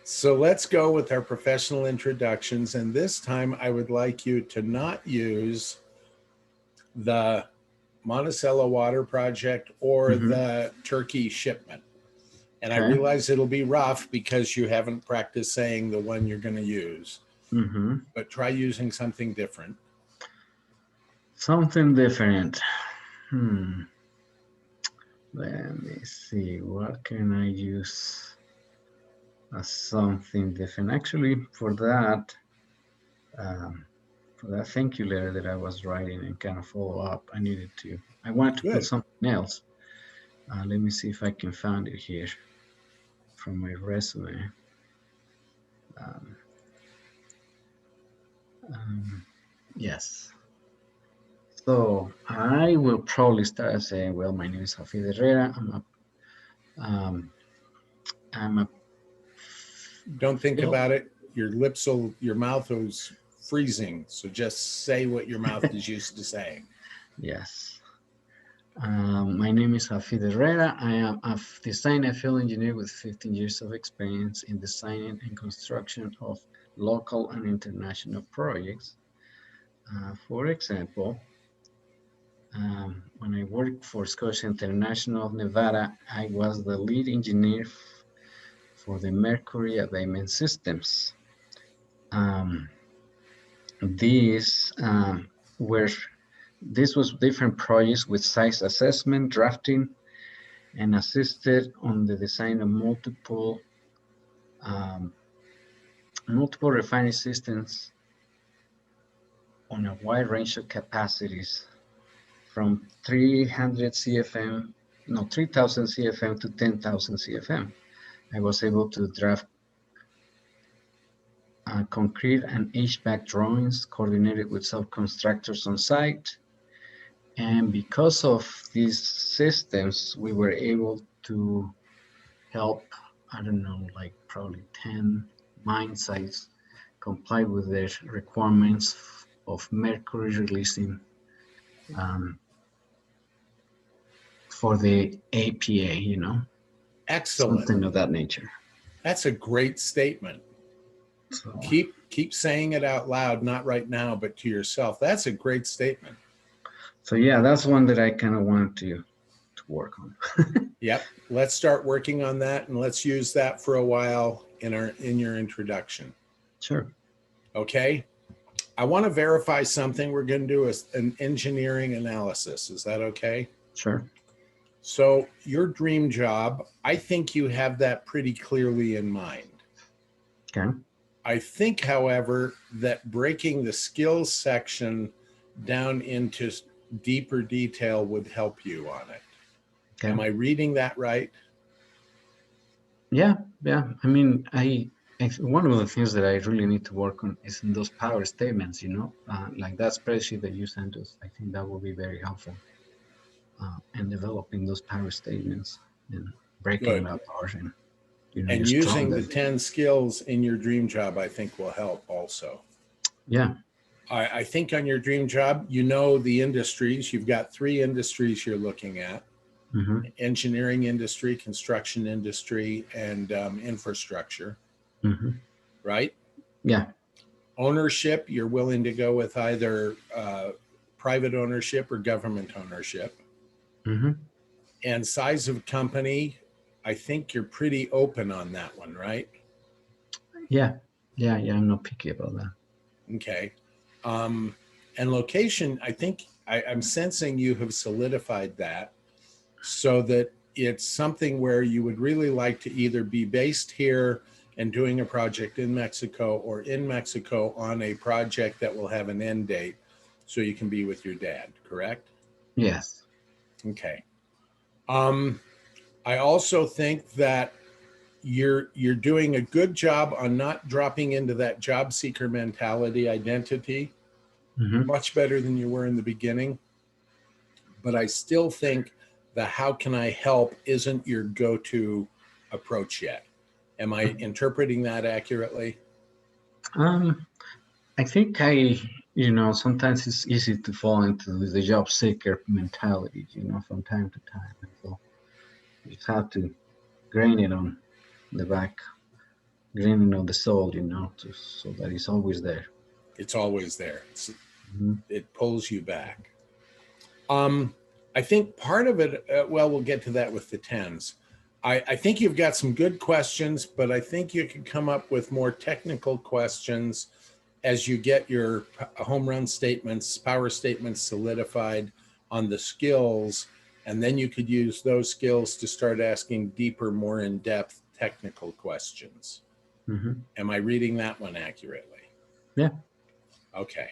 So let's go with our professional introductions. And this time I would like you to not use the Monticello Water Project or the turkey shipment. And I realize it'll be rough because you haven't practiced saying the one you're going to use. But try using something different. Something different. Let me see. What can I use as something different? Actually, for that thank you letter that I was writing and kind of follow up, I wanted to put something else. Let me see if I can find it here from my resume. Yes. So I will probably start saying, well, my name is Javier Herrera. I'm a Don't think about it. Your mouth is freezing. So just say what your mouth is used to saying. Yes. My name is Javier Herrera. I am a design and field engineer with 15 years of experience in designing and construction of local and international projects. For example, when I worked for Scotia International of Nevada, I was the lead engineer for the mercury abatement systems. These was different projects with size assessment, drafting, and assisted on the design of multiple refining systems on a wide range of capacities from 300 CFM, 3,000 CFM to 10,000 CFM. I was able to draft concrete and HVAC drawings coordinated with subcontractors on site. And because of these systems, we were able to help, I don't know, like probably 10 mine sites comply with their requirements of mercury releasing for the APA, Excellent. Something of that nature. That's a great statement. So, keep saying it out loud, not right now, but to yourself. That's a great statement. So yeah, that's one that I kind of wanted to work on. Yep. Let's start working on that, and let's use that for a while in your introduction. Sure. Okay. I want to verify something. We're going to do an engineering analysis. Is that okay? Sure. So your dream job, I think you have that pretty clearly in mind. Okay. I think, however, that breaking the skills section down into deeper detail would help you on it. Okay. Am I reading that right? Yeah. I mean, one of the things that I really need to work on is in those power statements, like that spreadsheet that you sent us. I think that will be very helpful in developing those power statements and breaking it apart. And using the 10 skills in your dream job, I think will help also. Yeah. I think on your dream job, the industries. You've got 3 industries you're looking at. Engineering industry, construction industry, and infrastructure. Right? Yeah. Ownership, you're willing to go with either private ownership or government ownership. And size of company, I think you're pretty open on that one, right? Yeah. I'm not picky about that. Okay. And location, I think I'm sensing you have solidified that so that it's something where you would really like to either be based here and doing a project in Mexico or in Mexico on a project that will have an end date so you can be with your dad, correct? Yes. Okay. I also think that you're doing a good job on not dropping into that job seeker mentality identity, much better than you were in the beginning. But I still think the how can I help isn't your go-to approach yet. Am I interpreting that accurately? I think sometimes it's easy to fall into the job seeker mentality, from time to time. So you just have to grain it on the back graining of the soul, so that it's always there. It's always there. Mhm. It pulls you back. I think part of it, well, we'll get to that with the tens. I think you've got some good questions, but I think you can come up with more technical questions as you get your home run statements, power statements solidified on the skills. And then you could use those skills to start asking deeper, more in-depth technical questions. Mm-hmm. Am I reading that one accurately? Yeah. Okay.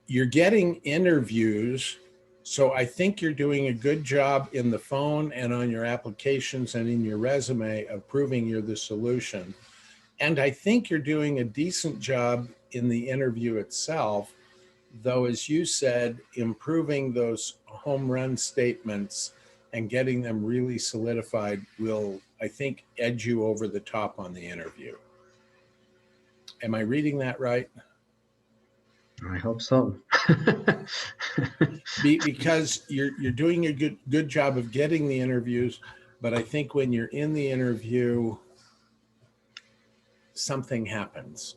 You're getting interviews, so I think you're doing a good job in the phone and on your applications and in your resume of proving you're the solution. And I think you're doing a decent job in the interview itself, though, as you said, improving those home run statements and getting them really solidified will, I think, edge you over the top on the interview. Am I reading that right? I hope so. Because you're doing a good job of getting the interviews, but I think when you're in the interview, something happens.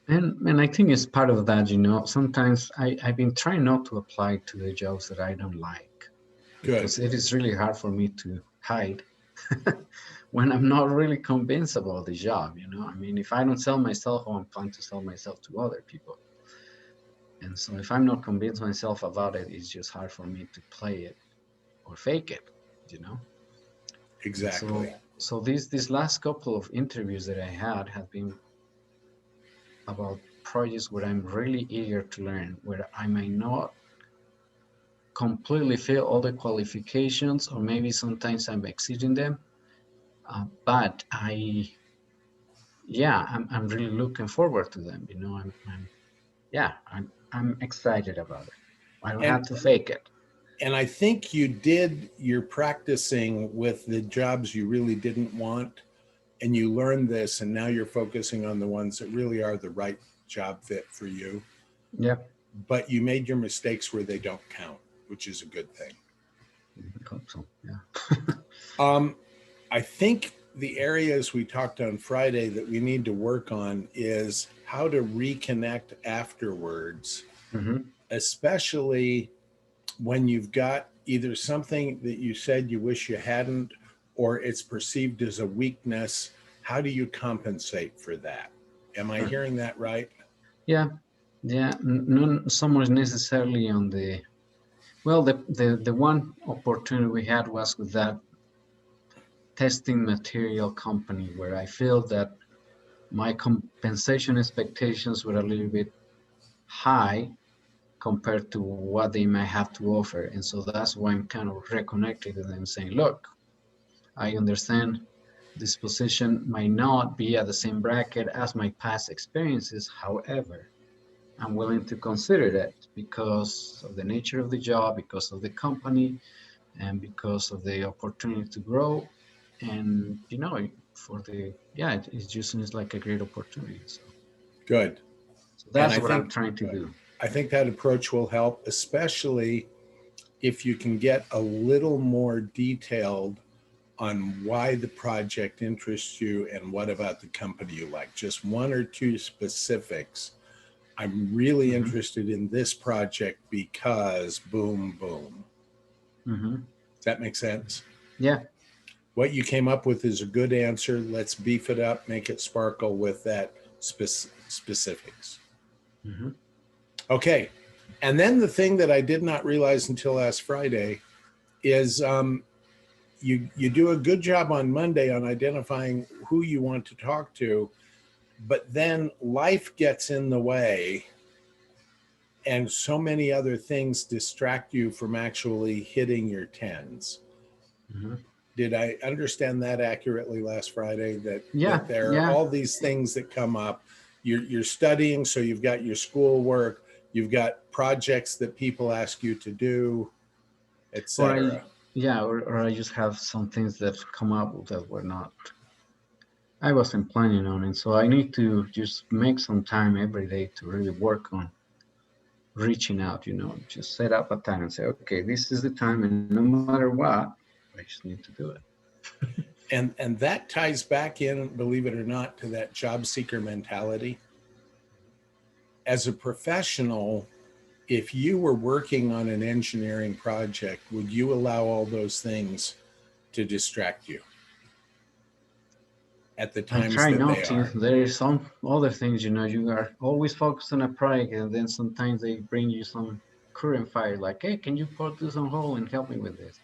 And I think it's part of that, sometimes I've been trying not to apply to the jobs that I don't like, because Good. it is really hard for me to hide when I'm not really convinced about the job. I mean, if I don't sell myself, I'm trying to sell myself to other people. And so if I'm not convinced myself about it, it's just hard for me to play it or fake it, you know? And Exactly. so these last couple of interviews that I had have been about projects where I'm really eager to learn, where I may not completely fill all the qualifications, or maybe sometimes I'm exceeding them. But I'm really looking forward to them. I'm excited about it. I don't have And to fake it. and I think you did your practicing with the jobs you really didn't want, and you learned this, and now you're focusing on the ones that really are the right job fit for you. Yeah, But you made your mistakes where they don't count, which is a good thing. I hope so. Yeah. I think the areas we talked on Friday that we need to work on is how to reconnect afterwards, Mm-hmm. especially when you've got either something that you said you wish you hadn't, or it's perceived as a weakness. How do you compensate for that? Am I hearing that right? Yeah, yeah. Not so much necessarily on the well. The one opportunity we had was with that testing material company, where I feel that my compensation expectations were a little bit high compared to what they might have to offer. And so that's why I'm kind of reconnecting with them, saying, look, I understand this position might not be at the same bracket as my past experiences. However, I'm willing to consider that because of the nature of the job, because of the company, and because of the opportunity to grow. And for it just seems like a great opportunity. Good. So And that's what I'm trying to do. I think that approach will help, especially if you can get a little more detailed on why the project interests you and what about the company you like. Just one or two specifics. I'm really Mm-hmm. interested in this project because boom, boom. Mm-hmm. Does that make sense? Yeah. What you came up with is a good answer. Let's beef it up, make it sparkle with that specifics. Mm-hmm. Okay. And then the thing that I did not realize until last Friday is you do a good job on Monday on identifying who you want to talk to, but then life gets in the way and so many other things distract you from actually hitting your tens. Mm-hmm. Did I understand that accurately last Friday? That Yeah. there are Yeah. all these things that come up. You're studying, so you've got your schoolwork, you've got projects that people ask you to do, Or etc. or I just have some things that come up that were not I wasn't planning on it. So I need to just make some time every day to really work on reaching out, just set up a time and say, okay, this is the time, and no matter what, I just need to do it. And that ties back in, believe it or not, to that job seeker mentality. As a professional, if you were working on an engineering project, would you allow all those things to distract you at the I times try that not they to. are? There is some other things, you are always focused on a project, and then sometimes they bring you some current fire, like, hey, can you put this on hold and help me with this?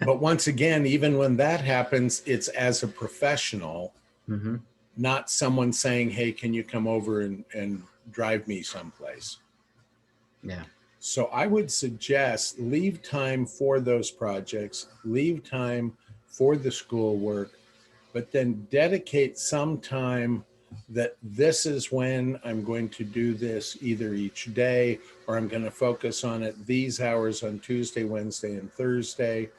But once again, even when that happens, it's as a professional, Mm-hmm. not someone saying, hey, can you come over and drive me someplace? Yeah. So I would suggest leave time for those projects, leave time for the schoolwork, but then dedicate some time that this is when I'm going to do this either each day, or I'm going to focus on it these hours on Tuesday, Wednesday, and Thursday.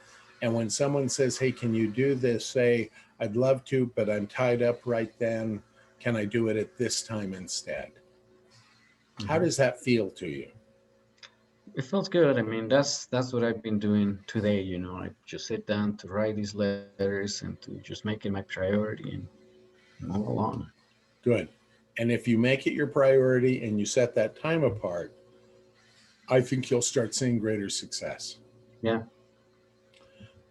And when someone says, hey, can you do this? Say, I'd love to, but I'm tied up right then. Can I do it at this time instead? How Mm-hmm. does that feel to you? It feels good. I mean, that's what I've been doing today. I just sit down to write these letters and to just make it my priority and move along. Good. And if you make it your priority and you set that time apart, I think you'll start seeing greater success. Yeah.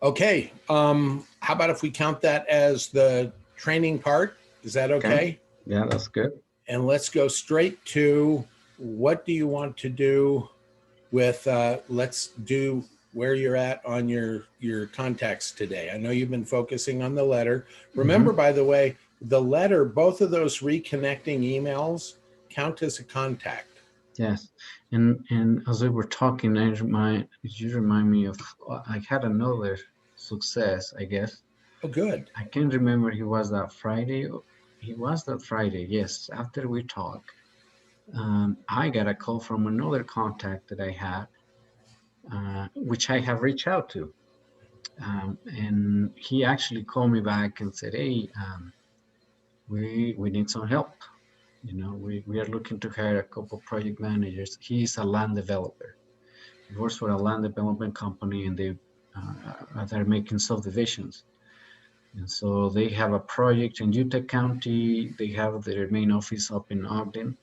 Okay. How about if we count that as the training part? Is that Okay. okay? Yeah, that's good. And let's go straight to what do you want to do with, let's do where you're at on your contacts today. I know you've been focusing on the letter. Remember, Mm-hmm. by the way, the letter, both of those reconnecting emails count as a contact. Yes. And as we were talking, you remind me of I had another success, I guess. Oh, good. I can't remember he was that Friday. He was that Friday, yes. After we talked, I got a call from another contact that I had, which I have reached out to. And he actually called me back and said, hey, we need some help. We are looking to hire a couple project managers. He's a land developer. He works for a land development company, and they're making subdivisions. And so they have a project in Utah County. They have their main office up in Ogden,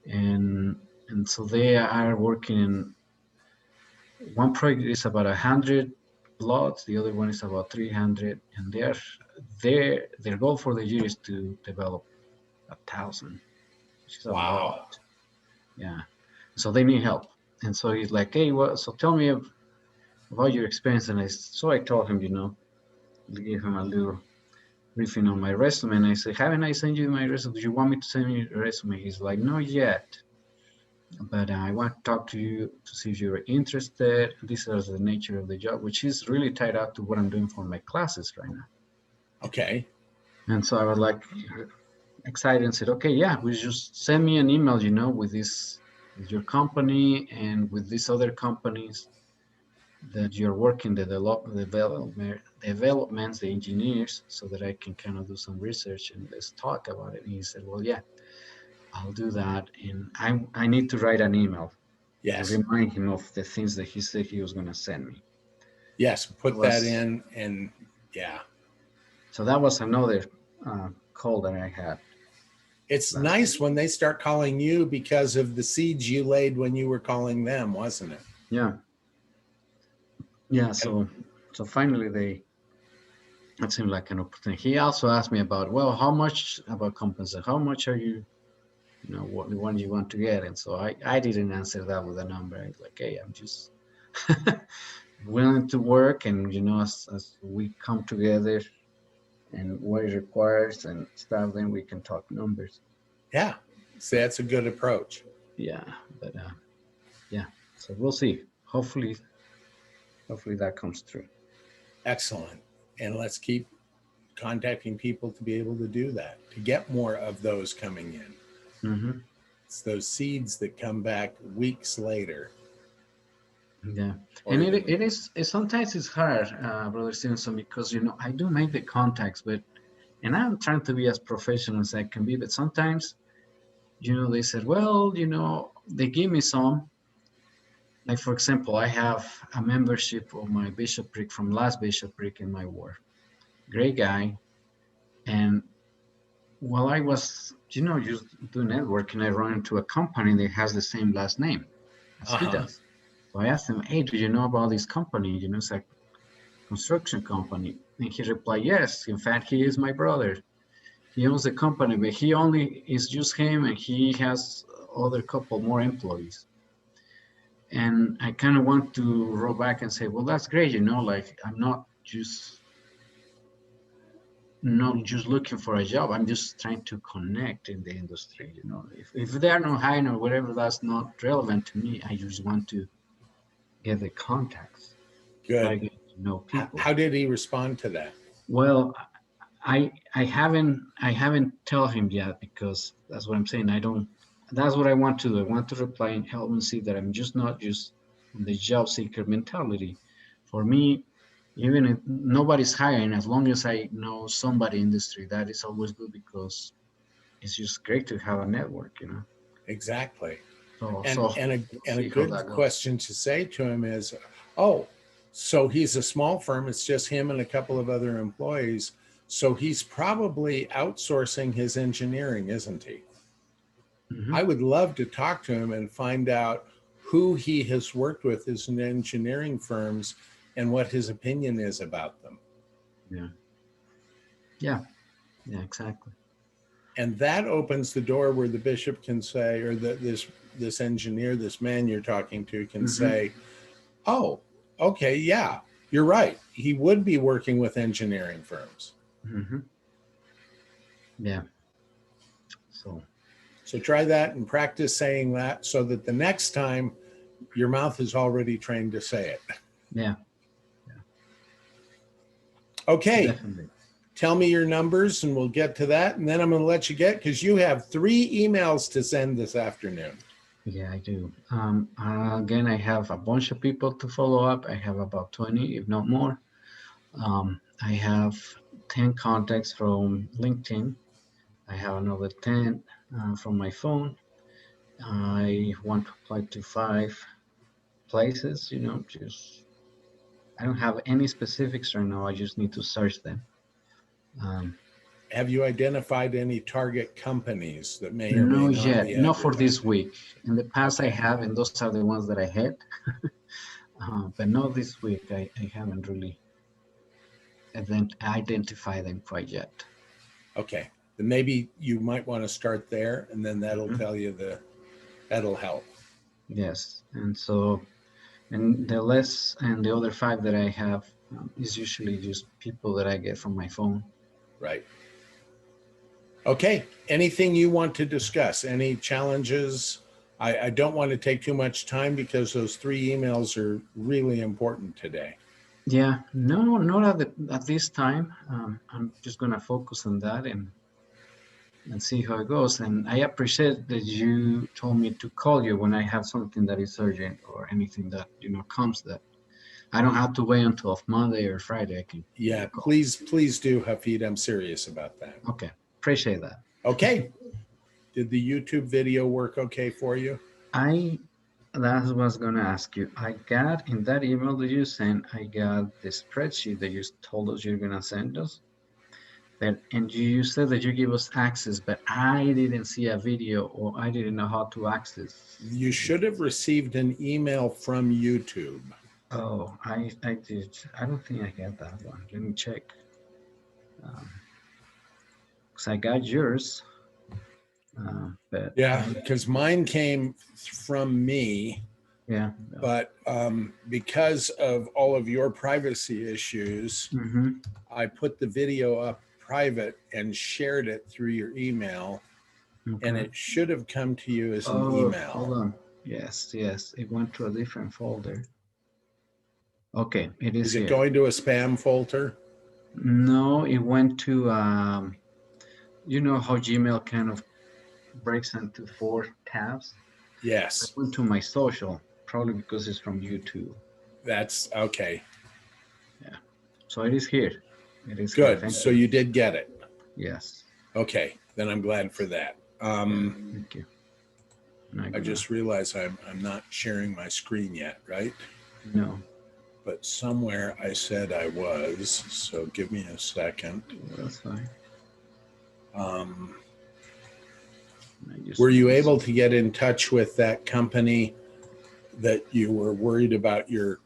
and so they are working in one project is about 100 lots, the other one is about 300, and their goal for the year is to develop 1,000, which is a Wow. lot. Yeah. So they need help. And so he's like, hey, so tell me about your experience. And so I told him, gave him a little briefing on my resume. And I said, haven't I sent you my resume? Do you want me to send you a resume? He's like, not yet, but I want to talk to you to see if you're interested. This is the nature of the job, which is really tied up to what I'm doing for my classes right now. Okay. And so I was like excited and said, okay, yeah, we just send me an email, with with your company and with these other companies that you're working the developments, the engineers, so that I can kind of do some research and let's talk about it. And he said, well, yeah, I'll do that. And I need to write an email and Yes. remind him of the things that he said he was going to send me. Yes. That Put that was in. And yeah, so that was another call that I had it's last nice week. when they start calling you because of the seeds you laid when you were calling them, wasn't it? Yeah, yeah. And So finally that seemed like an opportunity. He also asked me about, well, how much about compensation? How much are you, what the one you want to get? And so I didn't answer that with a number. I was like, hey, I'm just willing to work, and as we come together and what it requires and stuff, then we can talk numbers. yeah, so that's a good approach. Yeah, but yeah. So we'll see. Hopefully that comes through. Excellent. And let's keep contacting people to be able to do that, to get more of those coming in. Mm-hmm. It's those seeds that come back weeks later. Yeah, Or and even sometimes it's hard, Brother Stevenson, because I do make the contacts, and I'm trying to be as professional as I can be, but sometimes they said, well, they give me some, like for example, I have a membership of my bishopric from last bishopric in my ward. great guy. And while I was, just doing networking, I ran into a company that has the same last name as he Uh-huh. does. So I asked him, hey, do you know about this company? It's a construction company. And he replied, yes, in fact, he is my brother. He owns the company, but he only is just him and he has other couple more employees. And I kind of want to roll back and say, well, that's great, like I'm not just looking for a job. I'm just trying to connect in the industry. If they are not hiring or whatever, that's not relevant to me. I just want to get the contacts, try Good. to get to know people. How did he respond to that? Well, I haven't tell him yet because that's what I'm saying. I don't. That's what I want to do. I want to reply and help him see that I'm just not just on the job seeker mentality. For me, even if nobody's hiring, as long as I know somebody in the industry, that is always good because it's just great to have a network. Exactly. So And so and a we'll and a see how good that goes. question to say to him is, oh, so he's a small firm. It's just him and a couple of other employees. So he's probably outsourcing his engineering, isn't he? I Hmm. would love to talk to him and find out who he has worked with as in engineering firms and what his opinion is about them. Yeah, yeah, yeah, exactly. And that opens the door where the bishop can say, or this engineer, this man you're talking to can Hmm. say, oh, okay, yeah, you're right. He would be working with engineering firms. Hmm. Yeah. So So try that and practice saying that so that the next time your mouth is already trained to say it. yeah, Okay, definitely. tell me your numbers and we'll get to that. And then I'm going to let you get because you have 3 emails to send this afternoon. Yeah, I do. Again, I have a bunch of people to follow up. I have about 20, if not more. I have 10 contacts from LinkedIn. I have another 10 from my phone. I want to apply to 5 places, just I don't have any specifics right now. I just need to search them. Um, Have you identified any target companies that may or may no not yet, be not for this advertising? week. In the past, I Okay. have, and those are the ones that I had. But not this week. I haven't really identify them quite yet. Okay. Then maybe you might want to start there and then that'll Mhm. tell you that'll help. Yes, and the other 5 that I have is usually just people that I get from my phone. Right. Okay. Anything you want to discuss? Any challenges? I don't want to take too much time because those 3 emails are really important today. Yeah, no, not at this time. I'm just gonna focus on that and see how it goes. And I appreciate that you told me to call you when I have something that is urgent or anything that comes that I don't have to wait until Monday or Friday. I can give you Yeah, a call. please do, Hafid. I'm serious about that. Okay, appreciate that. Okay. Did the YouTube video work okay for you? I That's what I was gonna ask you. I got in that email that you sent, I got the spreadsheet that you told us you're gonna send us. But and you said that you give us access, but I didn't see a video or I didn't know how to access You the. should have received an email from YouTube. Oh, I did. I don't think I got that one. Let me check. Because I got yours, but Yeah, I because mine came from me, yeah. but because of all of your privacy issues, Mm-hmm. I put the video up private and shared it through your email, and Okay. it should have come to you as an Oh, hold email. on. Yes, yes. It went to a different folder. Okay, it is Is it here. going to a spam folder? No, it went to you know how Gmail kind of breaks into 4 tabs? It Yes, went to my social, probably because it's from YouTube. that's okay. Yeah. So it is here. It is here. Good. Thank So you. you did get it. Yes. Okay, then I'm glad for that. Yeah. Thank you. I'm not I gonna. just realized I'm not sharing my screen yet, right? No. but somewhere I said I was, so give me a second. That's fine. Were you able to get in touch with that company that you were worried about your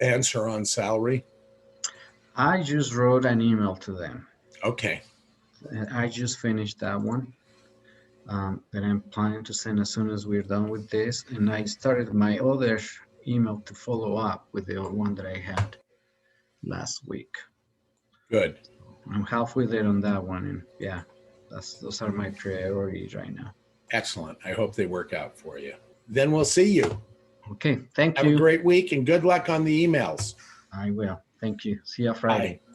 answer on salary? I just wrote an email to them. Okay. I just finished that one that I'm planning to send as soon as we're done with this. And I started my other email to follow up with the one that I had last week. Good. I'm halfway there on that one. And yeah, those are my priorities right now. Excellent. I hope they work out for you. Then we'll see you. Okay. Thank you. Have a great week and good luck on the emails. I will. Thank you. See you Friday. Bye.